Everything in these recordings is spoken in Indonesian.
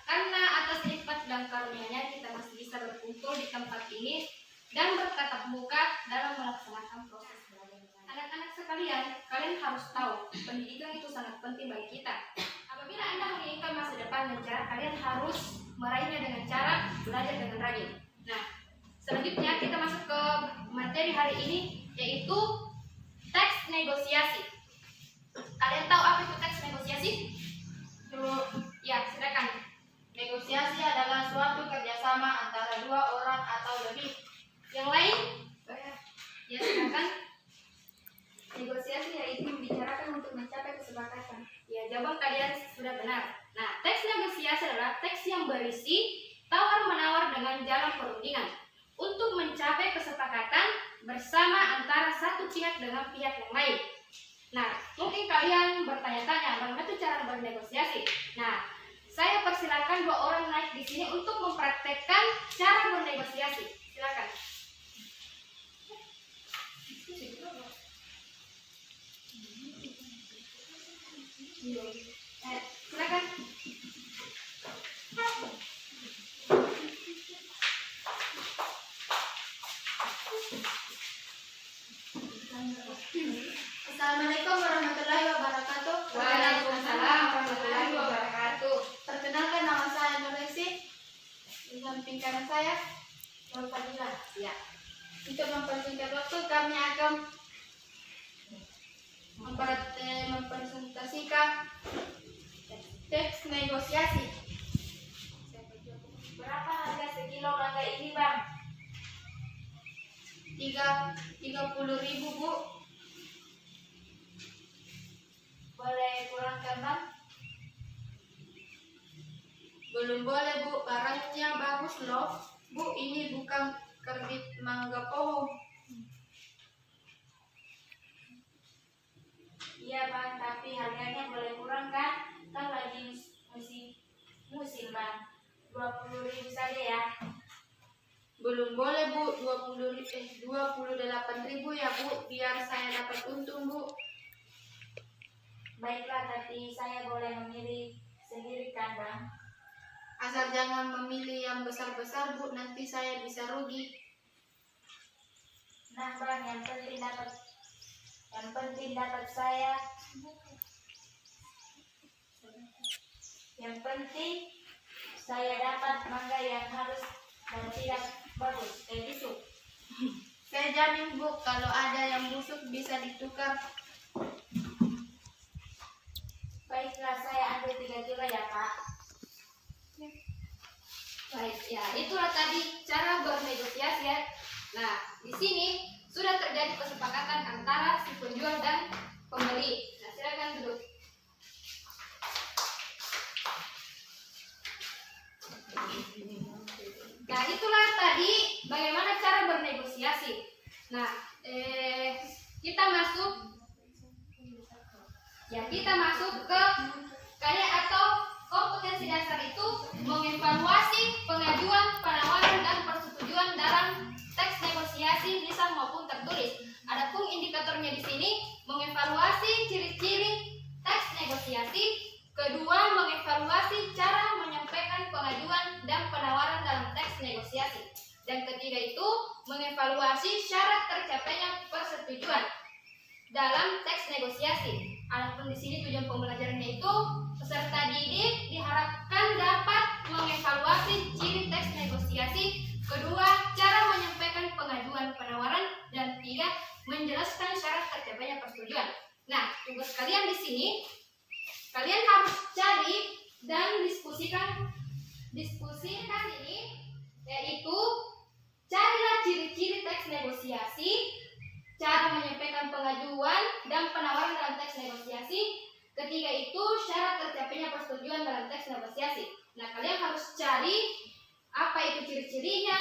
Karena atas nikmat dan karunia-Nya kita masih bisa berkumpul di tempat ini dan bertatap muka dalam melaksanakan proses belajar. Anak-anak sekalian, kalian harus tahu pendidikan itu sangat penting bagi kita. Apabila Anda menginginkan masa depan yang cerah, kalian harus meraihnya dengan cara belajar dengan rajin. Nah, selanjutnya kita masuk ke materi hari ini, yaitu teks negosiasi. Kalian tahu apa itu teks negosiasi? Ya, silakan. Negosiasi adalah suatu kerjasama antara dua orang atau lebih. Yang lain? Ya, silakan. Negosiasi yaitu membicarakan untuk mencapai kesepakatan. Ya, jawaban kalian sudah benar. Nah, teks negosiasi adalah teks yang berisi tawar-menawar dengan jalan perundingan untuk mencapai kesepakatan bersama antara satu pihak dengan pihak yang lain. Nah, mungkin kalian bertanya-tanya bagaimana itu cara bernegosiasi. Nah, saya persilakan dua orang naik di sini untuk mempraktekkan cara bernegosiasi. Silakan. Silakan. Assalamualaikum warahmatullahi wabarakatuh. Waalaikumsalam warahmatullahi wabarakatuh. Perkenalkan, nama saya Nuresi. Di samping kanan saya Nur Fadilah. Ya. Untuk mempersingkat waktu, kami akan mempresentasikan teks negosiasi. Berapa harga sekilo mangga ini, Bang? 30.000, Bu. Boleh kurangkan, Bang? Belum boleh, Bu. Barangnya bagus loh. Bu, ini bukan kredit mangga pohon. Iya, Bang, tapi harganya boleh kurang kan? Kan lagi musim, Bang. 20.000 saja ya. Belum boleh, Bu. 28.000 ya, Bu. Biar saya dapat untung, Bu. Baiklah, tapi saya boleh memilih sendiri kan, Bang? Asal jangan memilih yang besar-besar, Bu. Nanti saya bisa rugi. Nah, Bang, yang penting dapat saya. Yang penting saya dapat mangga yang halus dan tidak bagus, kayak busuk. Saya jamin, Bu, kalau ada yang busuk bisa ditukar. Baiklah, saya ambil 3 kilo ya, Pak. Baik, ya itulah tadi cara bernegosiasi ya. Nah, di sini sudah terjadi kesepakatan antara si penjual dan pembeli. Nah, silakan duduk. Nah, itulah tadi bagaimana cara bernegosiasi. Nah, kita masuk ke kayak atau kompetensi dasar itu mengevaluasi pengajuan, penawaran dan persetujuan dalam teks negosiasi lisan maupun tertulis. Adapun indikatornya di sini mengevaluasi ciri-ciri teks negosiasi, kedua mengevaluasi cara menyampaikan pengajuan dan penawaran dalam teks negosiasi, dan ketiga itu mengevaluasi syarat tercapainya persetujuan dalam teks negosiasi. Adapun di sini tujuan pembelajarannya itu peserta didik diharapkan dapat mengevaluasi ciri teks negosiasi, kedua cara menyampaikan pengajuan penawaran, dan tiga menjelaskan syarat tercapainya persetujuan. Nah, tugas kalian di sini kalian harus cari dan diskusikan ini, yaitu carilah ciri-ciri teks negosiasi, cara menyampaikan pengajuan dan penawaran dalam teks negosiasi, ketiga itu syarat tercapainya persetujuan dalam teks negosiasi. Nah, kalian harus cari apa itu ciri-cirinya,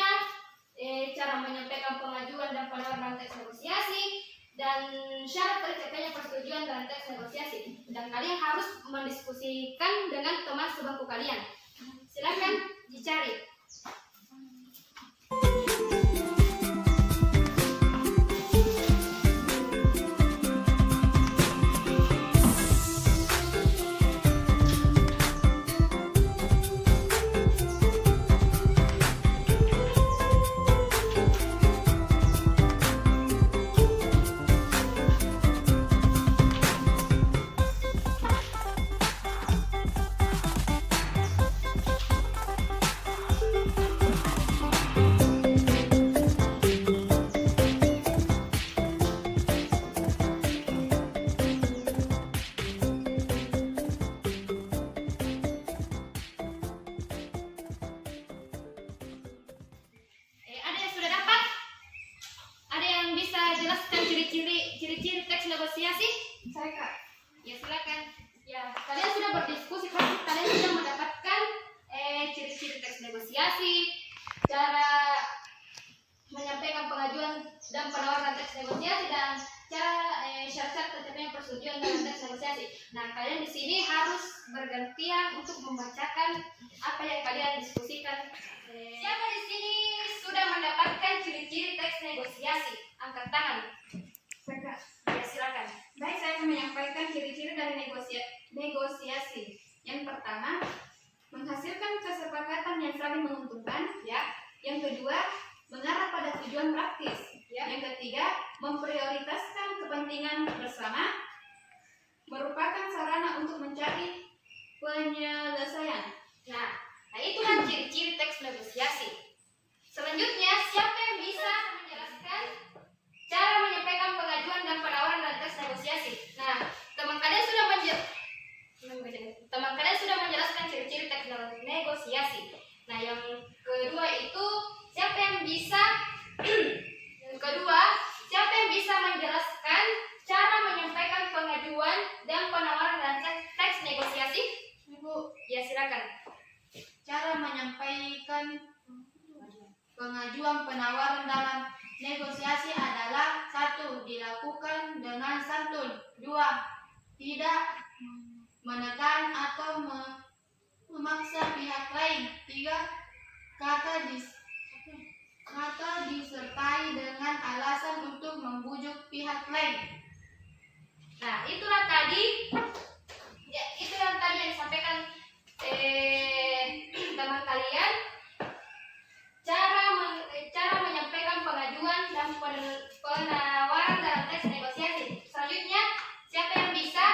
cara menyampaikan pengajuan dan penawaran dalam teks negosiasi, dan syarat tercapainya persetujuan dalam teks negosiasi. Dan kalian harus mendiskusikan dengan teman sebangku kalian. Silakan dicari. negosiasi? Saya Kak. Ya silakan. Ya, kalian sudah berdiskusi, pasti kalian sudah mendapatkan ciri-ciri teks negosiasi, cara menyampaikan pengajuan dan penawaran teks negosiasi, dan cara syarat-syarat tercapainya persetujuan dalam teks negosiasi. Nah, kalian di sini harus bergantian untuk membacakan apa yang kalian diskusikan. Siapa di sini sudah mendapatkan ciri-ciri teks negosiasi? Angkat tangan. Saya Kak. Ya, silakan. Baik, saya akan menyampaikan ciri-ciri dari negosiasi. Yang pertama, menghasilkan kesepakatan yang saling menguntungkan. Ya, Yang kedua, mengarah pada tujuan praktis. ya. Yang ketiga, memprioritaskan kepentingan bersama, merupakan sarana untuk mencari penyelesaian. Nah, itulah ciri-ciri teks negosiasi. Selanjutnya, siapa yang bisa menjelaskan cara menyampaikan pengajuan dan penawaran dalam teks negosiasi? Nah, teman kalian sudah menjelaskan ciri-ciri teks negosiasi. Nah, yang kedua itu siapa yang bisa menjelaskan cara menyampaikan pengajuan dan penawaran dalam teks negosiasi? Ibu, Ya, silakan. cara menyampaikan pengajuan penawaran dalam negosiasi adalah: 1. Dilakukan dengan santun. 2. Tidak menekan atau memaksa pihak lain. 3. Kata disertai dengan alasan untuk membujuk pihak lain. Nah, itulah tadi itu yang tadi yang disampaikan teman kalian, cara menyampaikan pengajuan dan penawaran dalam teks negosiasi. Selanjutnya, siapa yang bisa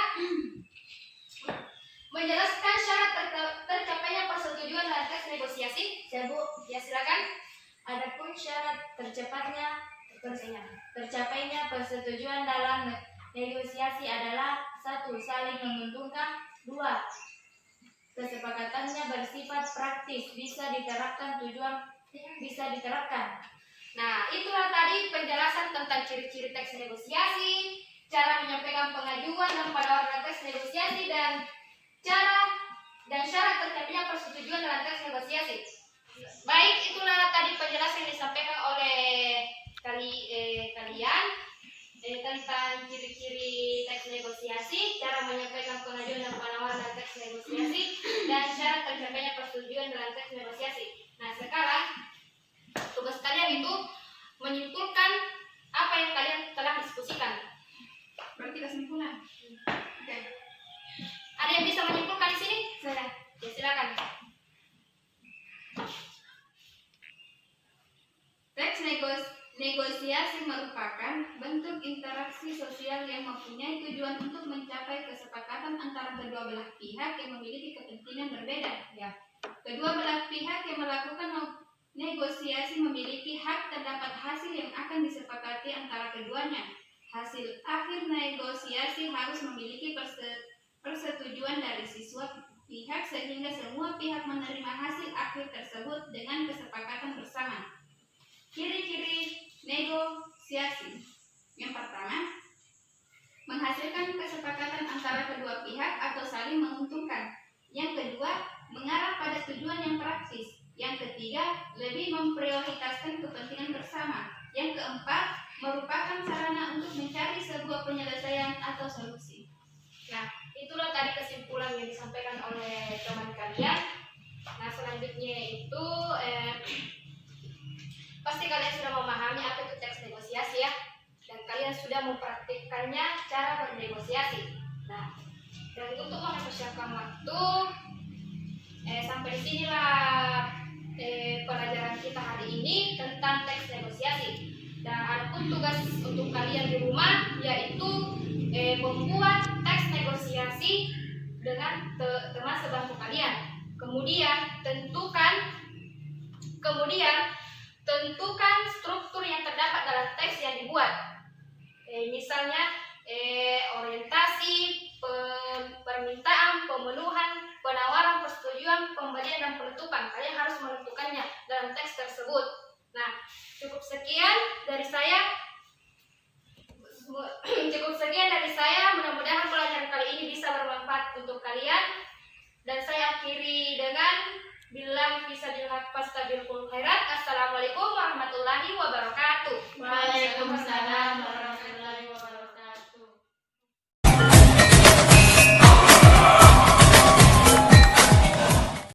menjelaskan syarat tercapainya persetujuan dalam teks negosiasi? Ya Bu, Ya, silakan. adapun syarat tercapainya persetujuan dalam negosiasi adalah: 1. Saling menguntungkan. 2. Kesepakatannya bersifat praktis, bisa diterapkan. Nah, itulah tadi penjelasan tentang ciri-ciri teks negosiasi, cara menyampaikan pengajuan dan penawaran teks negosiasi, dan syarat tercapainya persetujuan dalam teks negosiasi. Baik, itulah tadi penjelasan yang disampaikan oleh kalian tentang ciri-ciri teks negosiasi, cara menyampaikan pengajuan dan penawaran dalam teks negosiasi, dan syarat tercapainya persetujuan dalam teks negosiasi. Nah, sekarang tugas kalian itu menyimpulkan apa yang kalian telah diskusikan. Berarti kesimpulan. Oke. Ada yang bisa menyimpulkan di sini? Saya. Ya, silakan. Teks negosiasi merupakan bentuk interaksi sosial yang mempunyai tujuan untuk mencapai kesepakatan antara kedua belah pihak yang memiliki kepentingan berbeda. Ya. Kedua belah pihak yang melakukan negosiasi memiliki hak terdapat hasil yang akan disepakati antara keduanya. Hasil akhir negosiasi harus memiliki persetujuan dari siswa pihak sehingga semua pihak menerima hasil akhir tersebut dengan kesepakatan bersama. Ciri-ciri negosiasi. Yang pertama, menghasilkan kesepakatan antara kedua pihak atau saling menguntungkan. Yang kedua, mengarah pada tujuan yang praktis. Yang ketiga, lebih memprioritaskan kepentingan bersama. Yang keempat, merupakan sarana untuk mencari sebuah penyelesaian atau solusi. Nah, itulah tadi kesimpulan yang disampaikan oleh teman kalian. Nah, selanjutnya itu pasti kalian sudah memahami apa itu teks negosiasi ya, dan kalian sudah mempraktikkannya cara bernegosiasi. Nah, dan untuk mempersiapkan waktu, sampai sinilah pelajaran kita hari ini tentang teks negosiasi. Dan adapun tugas untuk kalian di rumah yaitu membuat teks negosiasi dengan teman sebangku kalian. Kemudian tentukan struktur yang terdapat dalam teks yang dibuat. Misalnya orientasi, permintaan, pemenuhan, penawaran, persetujuan, pembelian, dan penutupan. Kalian harus menentukannya dalam teks tersebut. Nah, cukup sekian dari saya. dari saya, mudah-mudahan pelajaran kali ini bisa bermanfaat untuk kalian. Dan saya akhiri dengan